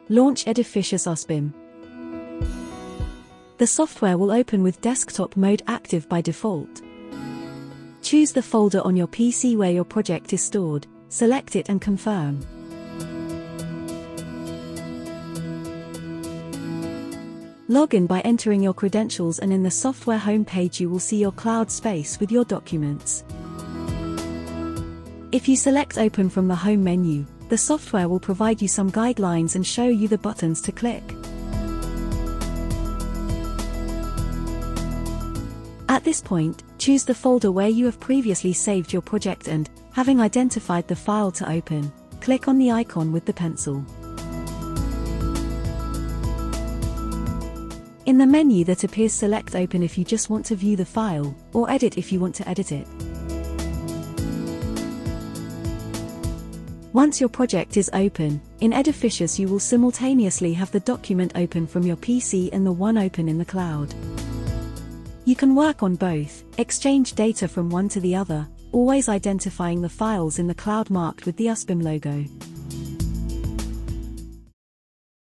Launch Edificius usBIM. The software will open with desktop mode active by default. Choose the folder on your PC where your project is stored, select it and confirm. Log in by entering your credentials, and in the software homepage you will see your cloud space with your documents. If you select Open from the home menu, the software will provide you some guidelines and show you the buttons to click. At this point, choose the folder where you have previously saved your project and, having identified the file to open, click on the icon with the pencil. In the menu that appears, select Open if you just want to view the file, or Edit if you want to edit it. Once your project is open, in Edificius you will simultaneously have the document open from your PC and the one open in the cloud. You can work on both, exchange data from one to the other, always identifying the files in the cloud marked with the usBIM logo.